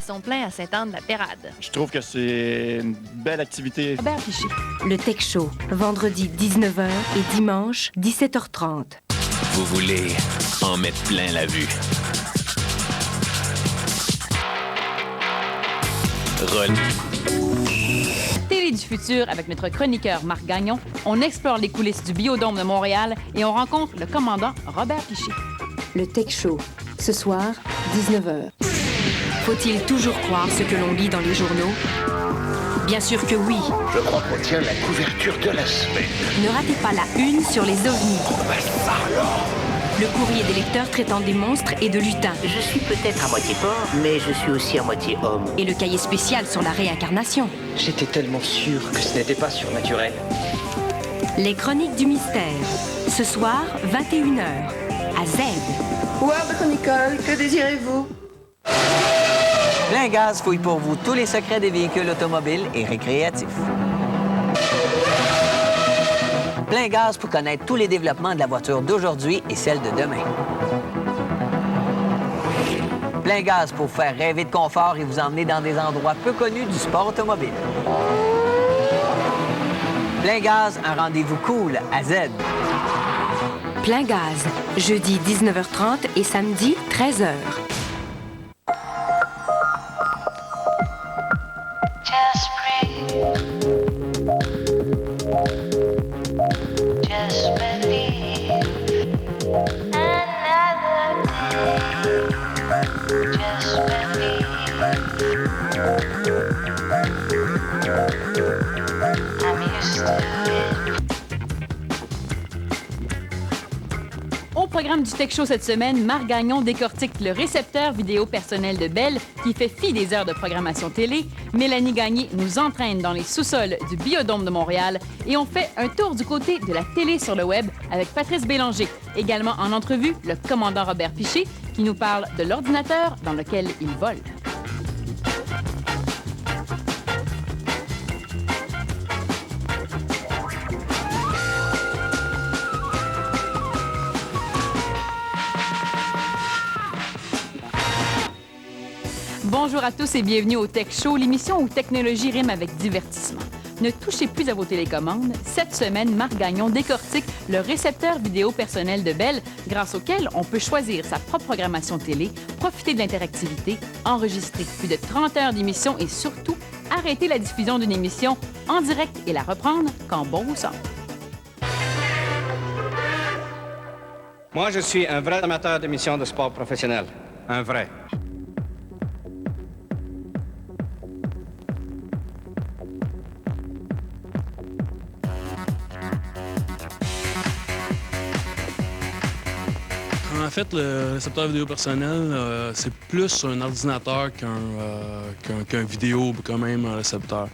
son plein à Sainte-Anne-de-la-Pérade. Je trouve que c'est une belle activité. Robert Piché. Le Tech Show, vendredi 19h et dimanche 17h30. Vous voulez en mettre plein la vue. Télé du futur avec notre chroniqueur Marc Gagnon. On explore les coulisses du Biodôme de Montréal et on rencontre le commandant Robert Piché. Le Tech Show, ce soir, 19h. Faut-il toujours croire ce que l'on lit dans les journaux? Bien sûr que oui. Je crois qu'on tient la couverture de la semaine. Ne ratez pas la une sur les ovnis. Le courrier des lecteurs traitant des monstres et de lutins. Je suis peut-être à moitié porc, mais je suis aussi à moitié homme. Et le cahier spécial sur la réincarnation. J'étais tellement sûr que ce n'était pas surnaturel. Les chroniques du mystère. Ce soir, 21h, à Z. Ward Chronicle, que désirez-vous? Plein Gaz fouille pour vous tous les secrets des véhicules automobiles et récréatifs. Plein Gaz pour connaître tous les développements de la voiture d'aujourd'hui et celle de demain. Plein Gaz pour faire rêver de confort et vous emmener dans des endroits peu connus du sport automobile. Plein Gaz, un rendez-vous cool à Z. Plein Gaz, jeudi 19h30 et samedi 13h. Au programme du Tech Show cette semaine, Marc Gagnon décortique le récepteur vidéo personnel de Bell qui fait fi des heures de programmation télé. Mélanie Gagné nous entraîne dans les sous-sols du Biodôme de Montréal et on fait un tour du côté de la télé sur le web avec Patrice Bélanger. Également en entrevue, le commandant Robert Piché qui nous parle de l'ordinateur dans lequel il vole. Bonjour à tous et bienvenue au Tech Show, l'émission où technologie rime avec divertissement. Ne touchez plus à vos télécommandes. Cette semaine, Marc Gagnon décortique le récepteur vidéo personnel de Bell, grâce auquel on peut choisir sa propre programmation télé, profiter de l'interactivité, enregistrer plus de 30 heures d'émission et surtout arrêter la diffusion d'une émission en direct et la reprendre quand bon vous semble. Moi, je suis un vrai amateur d'émissions de sport professionnel. Un vrai. En fait, le récepteur vidéo personnel, c'est plus un ordinateur qu'un vidéo, quand même un récepteur.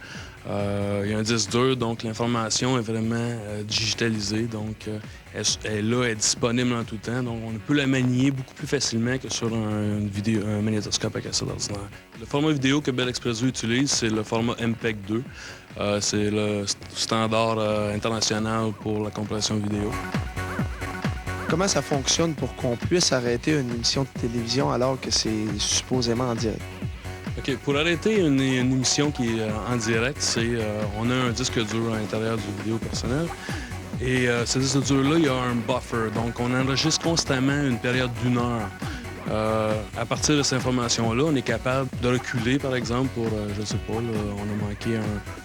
Il y a un disque dur, donc l'information est vraiment digitalisée, donc elle est là, elle est disponible en tout temps, donc on peut la manier beaucoup plus facilement que sur un magnétoscope à cassette ordinaire. Le format vidéo que Bell Express View utilise, c'est le format MPEG 2. C'est le standard international pour la compression vidéo. Comment ça fonctionne pour qu'on puisse arrêter une émission de télévision alors que c'est supposément en direct? OK. Pour arrêter une émission qui est en direct, on a un disque dur à l'intérieur du vidéo personnel. Et ce disque dur-là, il y a un buffer. Donc, on enregistre constamment une période d'1 heure. À partir de cette information-là, on est capable de reculer, par exemple, pour, je sais pas, là, on a manqué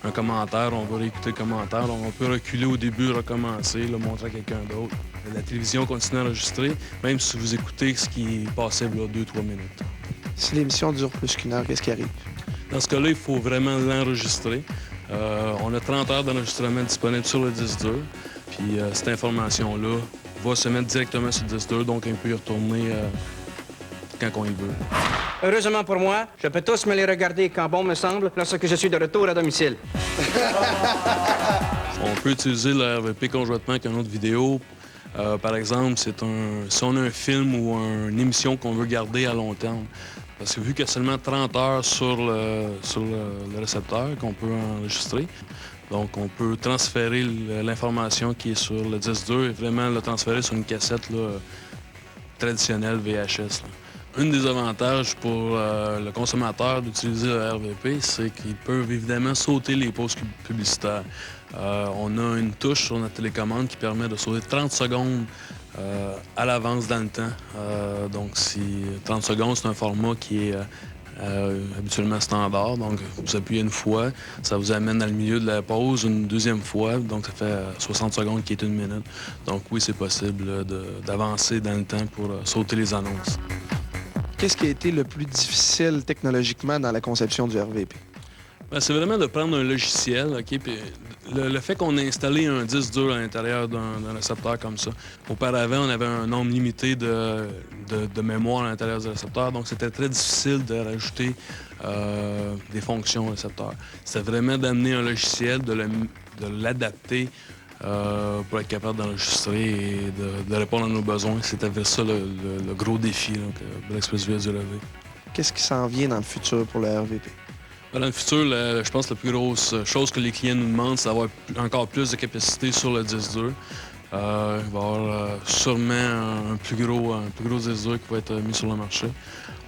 un commentaire, on va réécouter le commentaire. Donc, on peut reculer au début, recommencer, le montrer à quelqu'un d'autre. La télévision continue à enregistrer, même si vous écoutez ce qui passait là 2-3 minutes. Si l'émission dure plus qu'une heure, qu'est-ce qui arrive? Dans ce cas-là, il faut vraiment l'enregistrer. On a 30 heures d'enregistrement disponibles sur le disque dur. Puis cette information-là va se mettre directement sur le disque dur, donc on peut y retourner quand on y veut. Heureusement pour moi, je peux tous me les regarder quand bon me semble lorsque je suis de retour à domicile. On peut utiliser le RVP conjointement avec une autre vidéo. Par exemple, si on a un film ou une émission qu'on veut garder à long terme. Parce que vu qu'il y a seulement 30 heures sur le récepteur qu'on peut enregistrer, donc on peut transférer l'information qui est sur le disque dur et vraiment le transférer sur une cassette là, traditionnelle VHS. Là. Un des avantages pour le consommateur d'utiliser le RVP, c'est qu'ils peuvent évidemment sauter les pauses publicitaires. On a une touche sur notre télécommande qui permet de sauter 30 secondes à l'avance dans le temps. Donc, 30 secondes, c'est un format qui est habituellement standard. Donc, vous appuyez une fois, ça vous amène dans le milieu de la pause une deuxième fois. Donc, ça fait 60 secondes qui est 1 minute. Donc, oui, c'est possible d'avancer dans le temps pour sauter les annonces. Qu'est-ce qui a été le plus difficile technologiquement dans la conception du RVP? Bien, c'est vraiment de prendre un logiciel, OK? Puis le fait qu'on ait installé un disque dur à l'intérieur d'un récepteur comme ça. Auparavant, on avait un nombre limité de mémoire à l'intérieur du récepteur, donc c'était très difficile de rajouter des fonctions au récepteur. C'est vraiment d'amener un logiciel, de l'adapter pour être capable d'enregistrer et de répondre à nos besoins. C'était ça le gros défi de l'Express du relevé. Qu'est-ce qui s'en vient dans le futur pour le RVP? Dans le futur, je pense que la plus grosse chose que les clients nous demandent, c'est d'avoir encore plus de capacité sur le disque dur. Il va y avoir sûrement un plus gros disque dur qui va être mis sur le marché.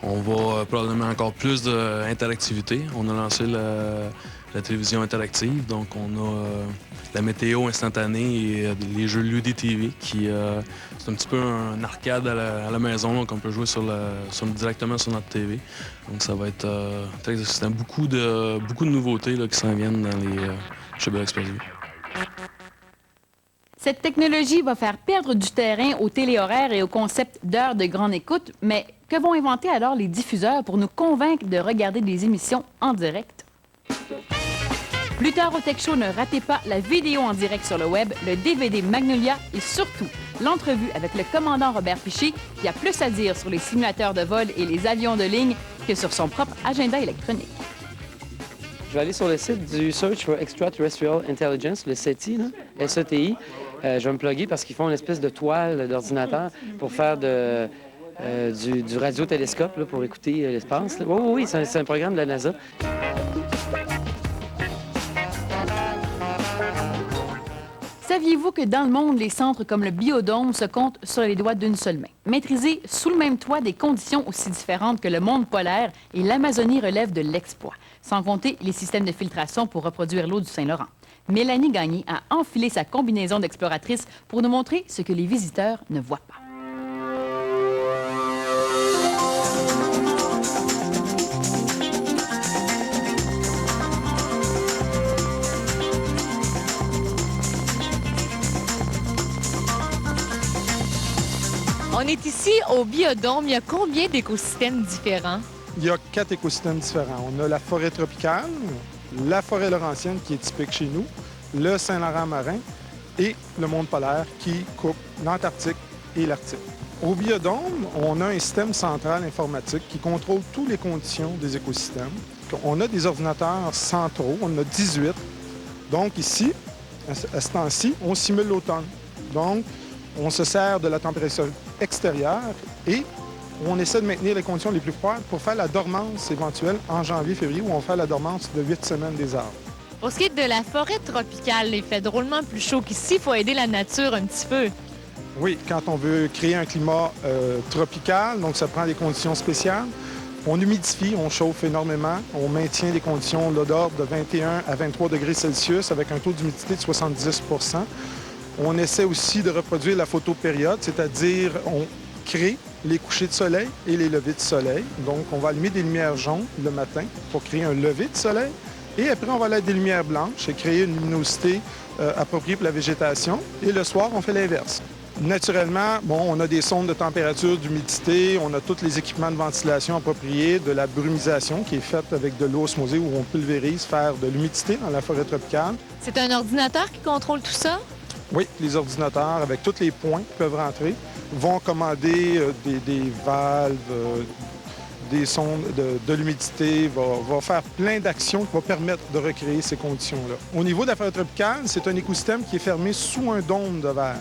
On va probablement encore plus d'interactivité. On a lancé la télévision interactive, donc on a la météo instantanée et les jeux LudiTV qui c'est un petit peu un arcade à la maison qu'on peut jouer directement sur notre TV. Donc ça va être très excitant. Beaucoup de nouveautés qui s'en viennent dans les chez Bell Express. Cette technologie va faire perdre du terrain aux téléhoraires et au concept d'heures de grande écoute, mais que vont inventer alors les diffuseurs pour nous convaincre de regarder des émissions en direct? Plus tard au Tech Show, ne ratez pas la vidéo en direct sur le web, le DVD Magnolia et surtout l'entrevue avec le commandant Robert Piché qui a plus à dire sur les simulateurs de vol et les avions de ligne que sur son propre agenda électronique. Je vais aller sur le site du Search for Extraterrestrial Intelligence, le SETI, SETI. Je vais me plugger parce qu'ils font une espèce de toile d'ordinateur pour faire du radiotélescope là, pour écouter l'espace. Oui, c'est un programme de la NASA. Saviez-vous que dans le monde, les centres comme le Biodôme se comptent sur les doigts d'une seule main? Maîtriser sous le même toit des conditions aussi différentes que le monde polaire et l'Amazonie relève de l'exploit, sans compter les systèmes de filtration pour reproduire l'eau du Saint-Laurent. Mélanie Gagné a enfilé sa combinaison d'exploratrice pour nous montrer ce que les visiteurs ne voient pas. On est ici au Biodôme. Il y a combien d'écosystèmes différents? Il y a 4 écosystèmes différents. On a la forêt tropicale, la forêt laurentienne qui est typique chez nous, le Saint-Laurent marin et le monde polaire qui coupe l'Antarctique et l'Arctique. Au Biodôme, on a un système central informatique qui contrôle toutes les conditions des écosystèmes. On a des ordinateurs centraux, on en a 18. Donc ici, à ce temps-ci, on simule l'automne. Donc, on se sert de la température extérieure et on essaie de maintenir les conditions les plus froides pour faire la dormance éventuelle en janvier-février où on fait la dormance de 8 semaines des arbres. Pour ce qui est de la forêt tropicale, il fait drôlement plus chaud qu'ici. Il faut aider la nature un petit peu. Oui, quand on veut créer un climat tropical, donc ça prend des conditions spéciales. On humidifie, on chauffe énormément, on maintient des conditions d'ordre de 21 à 23 degrés Celsius avec un taux d'humidité de 70 %. On essaie aussi de reproduire la photopériode, c'est-à-dire on crée les couchers de soleil et les levées de soleil. Donc, on va allumer des lumières jaunes le matin pour créer un lever de soleil. Et après, on va aller des lumières blanches et créer une luminosité appropriée pour la végétation. Et le soir, on fait l'inverse. Naturellement, on a des sondes de température, d'humidité, on a tous les équipements de ventilation appropriés, de la brumisation qui est faite avec de l'eau osmosée où on pulvérise, faire de l'humidité dans la forêt tropicale. C'est un ordinateur qui contrôle tout ça? Oui, les ordinateurs, avec tous les points qui peuvent rentrer, vont commander des valves, des sondes de l'humidité, va faire plein d'actions qui vont permettre de recréer ces conditions-là. Au niveau de la forêt tropicale, c'est un écosystème qui est fermé sous un dôme de verre.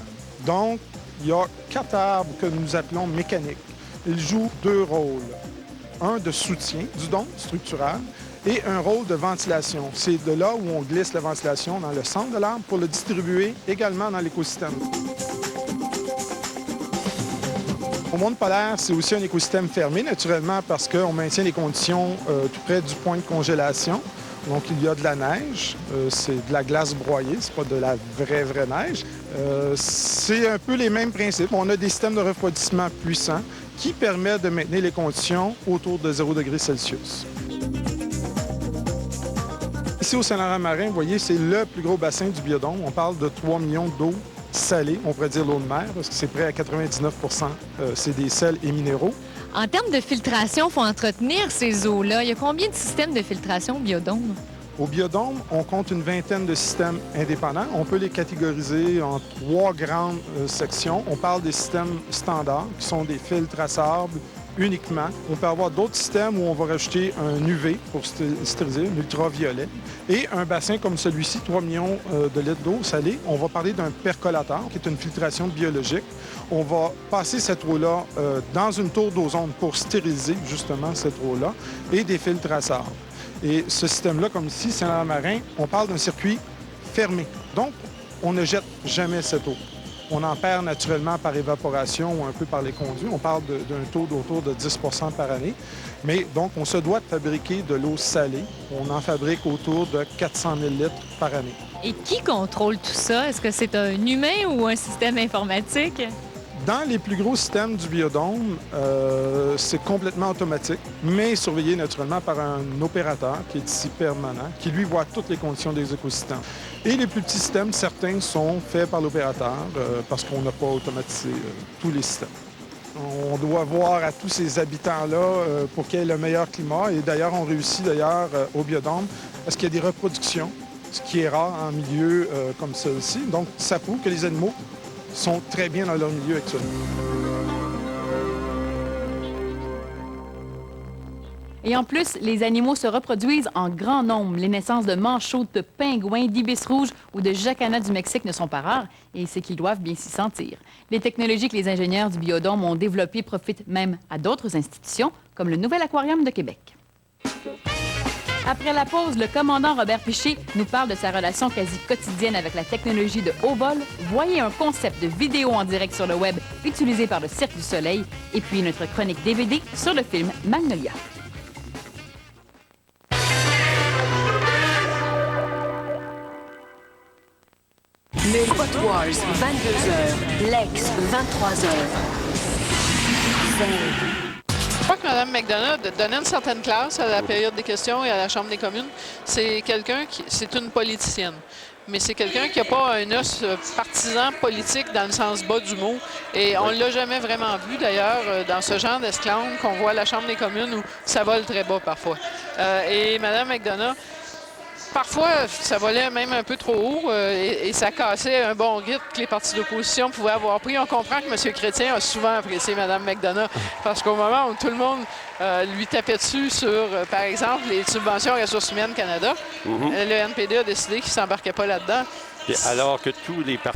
Donc, il y a 4 arbres que nous appelons mécaniques. Ils jouent 2 rôles. Un de soutien du dôme structural et un rôle de ventilation. C'est de là où on glisse la ventilation dans le centre de l'arbre pour le distribuer également dans l'écosystème. Au monde polaire, c'est aussi un écosystème fermé, naturellement, parce qu'on maintient les conditions tout près du point de congélation. Donc, il y a de la neige, c'est de la glace broyée, c'est pas de la vraie neige. C'est un peu les mêmes principes. On a des systèmes de refroidissement puissants qui permettent de maintenir les conditions autour de 0 degrés Celsius. Ici, au Saint-Laurent marin, vous voyez, c'est le plus gros bassin du biodôme. On parle de 3 millions d'eau salée, on pourrait dire l'eau de mer, parce que c'est près à 99 c'est des sels et minéraux. En termes de filtration, il faut entretenir ces eaux-là. Il y a combien de systèmes de filtration au biodôme? Au biodôme, on compte une vingtaine de systèmes indépendants. On peut les catégoriser en 3 grandes sections. On parle des systèmes standards, qui sont des filtres à sable uniquement. On peut avoir d'autres systèmes où on va rajouter un UV pour stériliser, un ultraviolet. Et un bassin comme celui-ci, 3 millions de litres d'eau salée, on va parler d'un percolateur, qui est une filtration biologique. On va passer cette eau-là dans une tour d'ozone pour stériliser justement cette eau-là et des filtres à sable. Et ce système-là, comme ici, Saint-Laurent marin, on parle d'un circuit fermé. Donc, on ne jette jamais cette eau. On en perd naturellement par évaporation ou un peu par les conduits. On parle d'un taux d'autour de 10 par année. Mais donc, on se doit de fabriquer de l'eau salée. On en fabrique autour de 400 000 litres par année. Et qui contrôle tout ça? Est-ce que c'est un humain ou un système informatique? Dans les plus gros systèmes du biodôme, c'est complètement automatique, mais surveillé naturellement par un opérateur qui est ici permanent, qui lui voit toutes les conditions des écosystèmes. Et les plus petits systèmes, certains sont faits par l'opérateur parce qu'on n'a pas automatisé tous les systèmes. On doit voir à tous ces habitants-là pour qu'il y ait le meilleur climat. Et d'ailleurs, on réussit au biodôme parce qu'il y a des reproductions, ce qui est rare en milieu comme celui-ci. Donc, ça prouve que les animaux sont très bien dans leur milieu actuellement. Et en plus, les animaux se reproduisent en grand nombre. Les naissances de manchots, de pingouins, d'ibis rouges ou de jacanas du Mexique ne sont pas rares et c'est qu'ils doivent bien s'y sentir. Les technologies que les ingénieurs du biodôme ont développées profitent même à d'autres institutions, comme le Nouvel Aquarium de Québec. Après la pause, le commandant Robert Piché nous parle de sa relation quasi quotidienne avec la technologie de haut vol. Voyez un concept de vidéo en direct sur le web utilisé par le Cirque du Soleil et puis notre chronique DVD sur le film Magnolia. Le Hot Wars, 22h. Lex, 23h. Je crois que Mme McDonough donnait une certaine classe à la période des questions et à la Chambre des communes. C'est une politicienne. Mais c'est quelqu'un qui n'a pas un os partisan politique dans le sens bas du mot. Et on ne l'a jamais vraiment vu, d'ailleurs, dans ce genre d'esclandre qu'on voit à la Chambre des communes où ça vole très bas parfois. Et Mme McDonough, parfois, ça volait même un peu trop haut et ça cassait un bon rythme que les partis d'opposition pouvaient avoir pris. On comprend que M. Chrétien a souvent apprécié Mme McDonough parce qu'au moment où tout le monde lui tapait dessus sur, par exemple, les subventions aux ressources humaines Canada, le NPD a décidé qu'il ne s'embarquait pas là-dedans. Alors que tous les partis